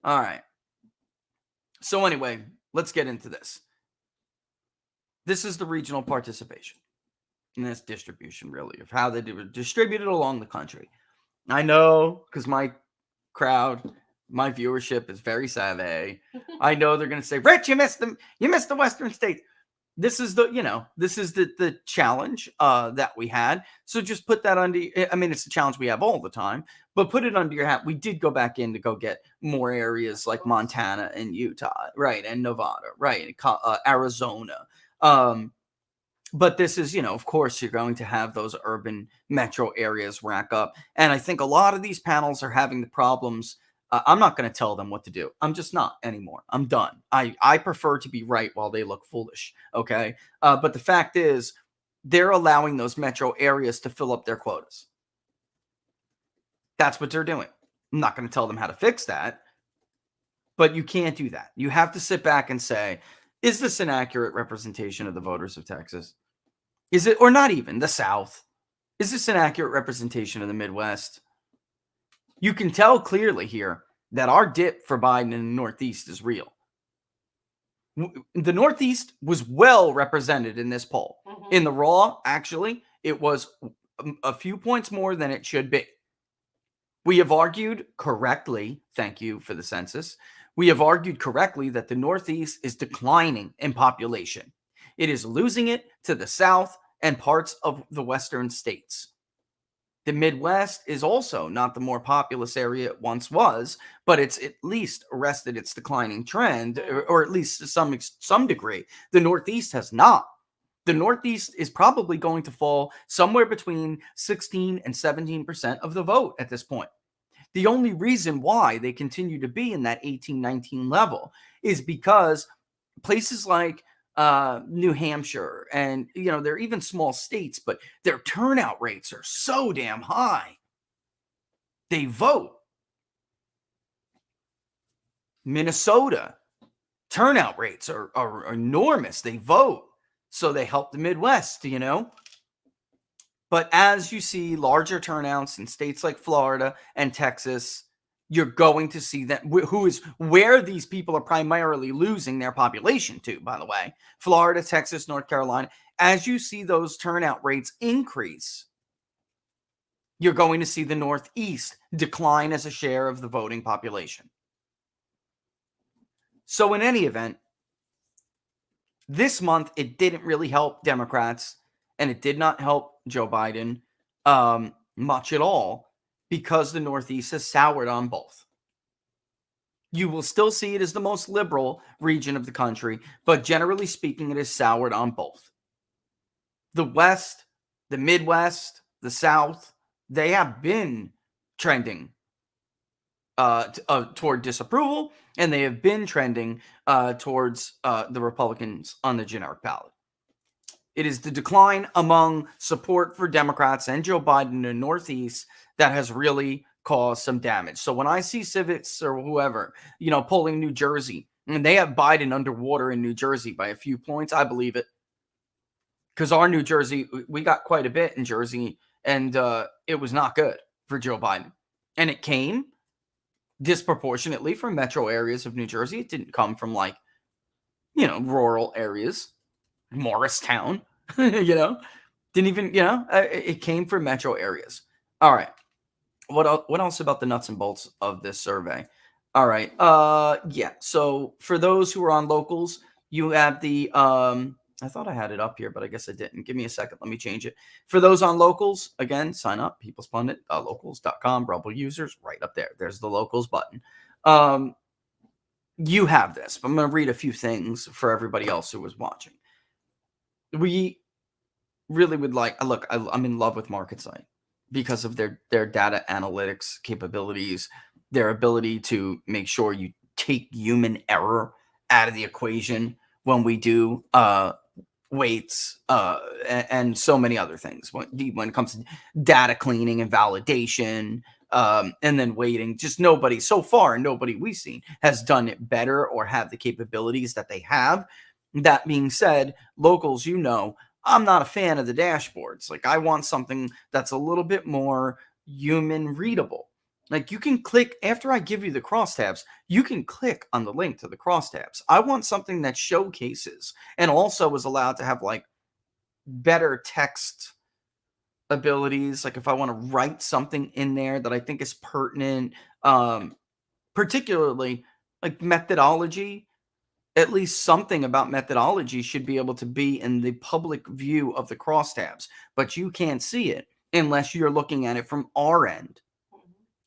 All right. So anyway, let's get into this. This is the regional participation in this distribution, really, of how they were distributed along the country. I know because my crowd, my viewership is very savvy. I know they're going to say, Rich, you missed the Western states. This is the challenge that we had. So just put that under. I mean, it's the challenge we have all the time, but put it under your hat. We did go back in to go get more areas like Montana and Utah, right, and Nevada, right, Arizona. But this is, of course, you're going to have those urban metro areas rack up, and I think a lot of these panels are having the problems. I'm not going to tell them what to do. I'm just not anymore. I'm done. I prefer to be right while they look foolish. Okay. But the fact is, they're allowing those metro areas to fill up their quotas. That's what they're doing. I'm not going to tell them how to fix that, but you can't do that. You have to sit back and say, is this an accurate representation of the voters of Texas? Is it, or not even the South? Is this an accurate representation of the Midwest? You can tell clearly here that our dip for Biden in the Northeast is real. The Northeast was well represented in this poll. Mm-hmm. In the raw, actually, it was a few points more than it should be. We have argued correctly, thank you for the census, we have argued correctly that the Northeast is declining in population. It is losing it to the South and parts of the Western states. The Midwest is also not the more populous area it once was, but it's at least arrested its declining trend, or at least to some degree. The Northeast has not. The Northeast is probably going to fall somewhere between 16 and 17% of the vote at this point. The only reason why they continue to be in that 18-19 level is because places like New Hampshire, and they're even small states, but their turnout rates are so damn high. They vote. Minnesota, turnout rates are enormous. They vote. So they help the Midwest, But as you see larger turnouts in states like Florida and Texas, you're going to see that where these people are primarily losing their population to, by the way. Florida, Texas, North Carolina. As you see those turnout rates increase, you're going to see the Northeast decline as a share of the voting population. So in any event, this month, it didn't really help Democrats, and it did not help Joe Biden much at all, because the Northeast has soured on both. You will still see it as the most liberal region of the country, but generally speaking, it is soured on both. The West, the Midwest, the South, they have been trending toward disapproval, and they have been trending towards the Republicans on the generic ballot. It is the decline among support for Democrats and Joe Biden in the Northeast that has really caused some damage. So when I see civics or whoever, polling New Jersey, and they have Biden underwater in New Jersey by a few points, I believe it. Because our New Jersey, we got quite a bit in Jersey, and it was not good for Joe Biden. And it came disproportionately from metro areas of New Jersey. It didn't come from rural areas. Morristown, didn't even, it came from metro areas. All right. What else about the nuts and bolts of this survey? All right. Yeah. So for those who are on locals, you have the, I thought I had it up here, but I guess I didn't. Give me a second. Let me change it. For those on locals, again, sign up, People's Pundit, locals.com, Rumble users, right up there. There's the locals button. You have this, but I'm going to read a few things for everybody else who was watching. We really would look, I'm in love with MarketSite because of their data analytics capabilities, their ability to make sure you take human error out of the equation when we do weights and so many other things when it comes to data cleaning and validation, and then weighting. Just nobody we've seen has done it better or have the capabilities that they have. That being said, locals, I'm not a fan of the dashboards. I want something that's a little bit more human readable. Like, you can click, after I give you the crosstabs, you can click on the link to the crosstabs. I want something that showcases and also is allowed to have like better text abilities. Like if I want to write something in there that I think is pertinent, particularly like methodology, at least something about methodology should be able to be in the public view of the crosstabs, but you can't see it unless you're looking at it from our end.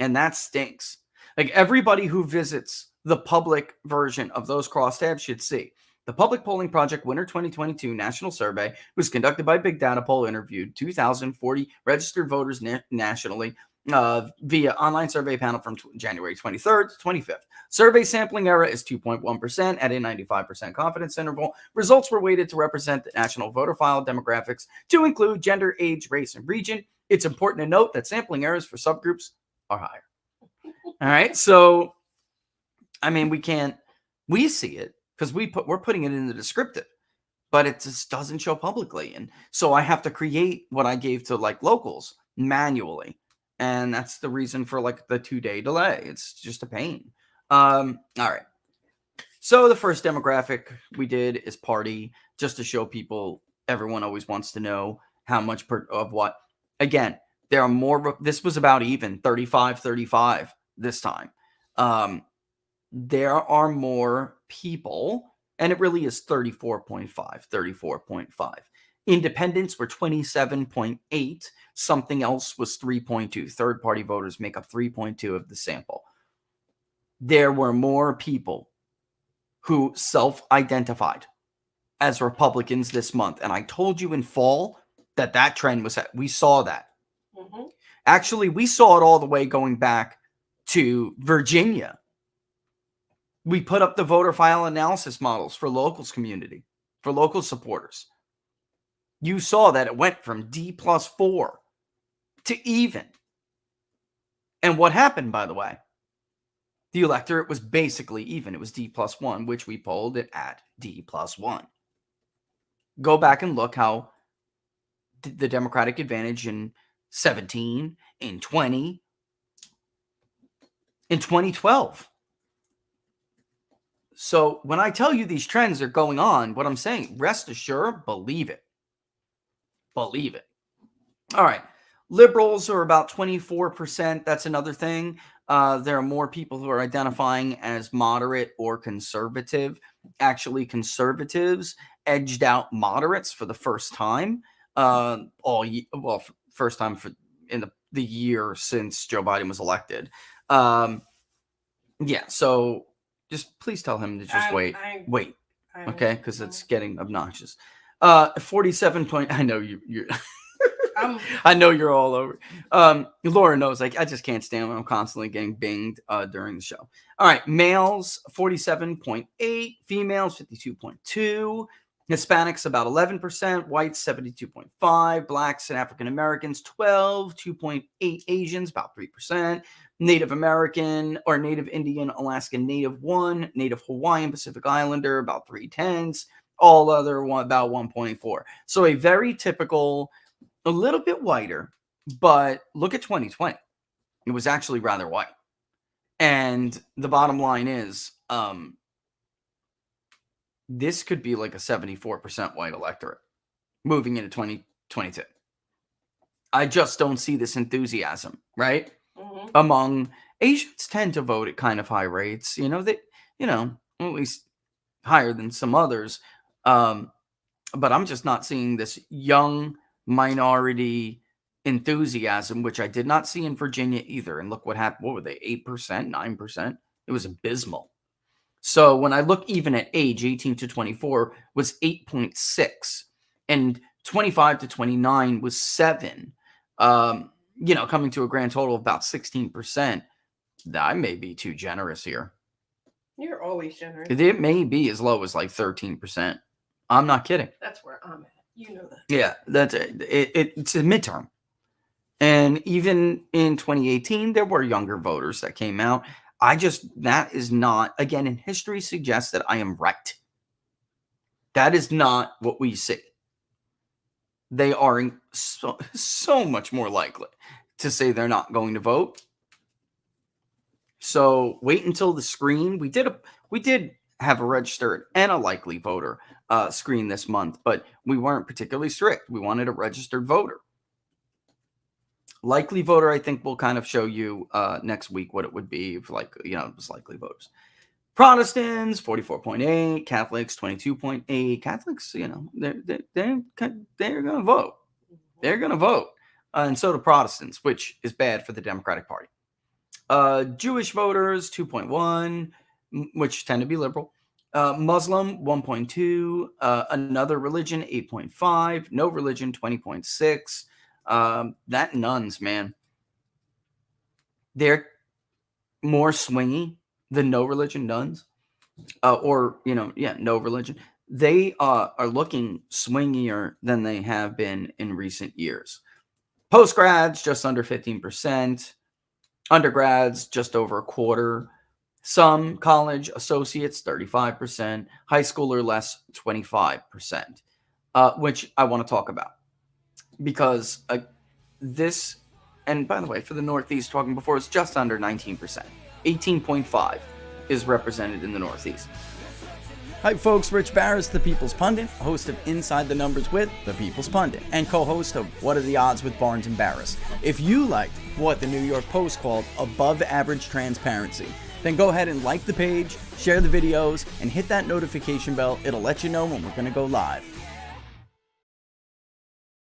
And that stinks. Like everybody who visits the public version of those crosstabs should see. The Public Polling Project Winter 2022 National Survey was conducted by Big Data Poll, interviewed 2,040 registered voters nationally via online survey panel from January 23rd to 25th. Survey sampling error is 2.1% at a 95% confidence interval. Results were weighted to represent the national voter file demographics to include gender, age, race, and region. It's important to note that sampling errors for subgroups are higher. All right. So, I mean, we see it because we're putting it in the descriptive, but it just doesn't show publicly. And so I have to create what I gave to like locals manually. And that's the reason for like the 2-day delay. It's just a pain. All right. So the first demographic we did is party, just to show people, everyone always wants to know how much of what. Again, there are more. This was about even 35-35 this time. There are more people, and it really is 34.5. Independents were 27.8. Something else was 3.2. Third-party voters make up 3.2 of the sample. There were more people who self-identified as Republicans this month. And I told you in fall that trend was, we saw that. Mm-hmm. Actually, we saw it all the way going back to Virginia. We put up the voter file analysis models for locals community, for local supporters. You saw that it went from D+4 to even. And what happened, by the way? The electorate was basically even. It was D+1, which we polled it at D+1. Go back and look how the Democratic advantage in 17, in 20, in 2012. So when I tell you these trends are going on, what I'm saying, rest assured, believe it. Believe it. All right. Liberals are about 24%. That's another thing. There are more people who are identifying as moderate or conservative. Actually, conservatives edged out moderates for the first time. First time in the year since Joe Biden was elected. Yeah. So just please tell him to just wait. Okay, because it's getting obnoxious. 47 point. I know you're. I know you're all over. Laura knows, like, I just can't stand when I'm constantly getting binged during the show. All right, males 47.8, females 52.2, Hispanics about 11%, whites 72.5, blacks and African Americans 12, 2.8 Asians about 3%, Native American or Native Indian, Alaskan Native 1, Native Hawaiian, Pacific Islander about 3/10, all other about 1.4. So a very typical. A little bit whiter, but look at 2020. It was actually rather white. And the bottom line is, this could be like a 74% white electorate moving into 2022. I just don't see this enthusiasm, right? Mm-hmm. Among Asians tend to vote at kind of high rates, at least higher than some others. But I'm just not seeing this young minority enthusiasm, which I did not see in Virginia either. And look what happened. What were they? 8%, 9%? It was abysmal. So when I look even at age, 18 to 24 was 8.6, and 25 to 29 was 7. Coming to a grand total of about 16%. I may be too generous here. You're always generous. It may be as low as like 13%. I'm not kidding. That's where I'm at. You know that. Yeah, that's it. It's a midterm. And even in 2018, there were younger voters that came out. That is not, again, in history suggests that I am right. That is not what we see. They are so much more likely to say they're not going to vote So wait until the screen. We did have a registered and a likely voter screen this month, but we weren't particularly strict. We wanted a registered voter. Likely voter, I think we'll kind of show you next week what it would be if, like, it was likely voters. Protestants 44.8, Catholics 22.8. Catholics, they're gonna vote. They're gonna vote, and so do Protestants, which is bad for the Democratic Party. Jewish voters 2.1, which tend to be liberal. Muslim 1.2, another religion 8.5, no religion 20.6. That nuns, man, they're more swingy than no religion nuns, no religion. They are looking swingier than they have been in recent years. Postgrads just under 15%, undergrads just over a quarter, some college associates 35%, high school or less 25%, which I want to talk about. Because this, and by the way, for the Northeast, talking before, it's just under 19%. 18.5 is represented in the Northeast. Hi folks, Rich Baris, the People's Pundit, host of Inside the Numbers with the People's Pundit, and co-host of What Are the Odds with Barnes and Baris. If you liked what the New York Post called above average transparency, then go ahead and like the page, share the videos, and hit that notification bell. It'll let you know when we're going to go live.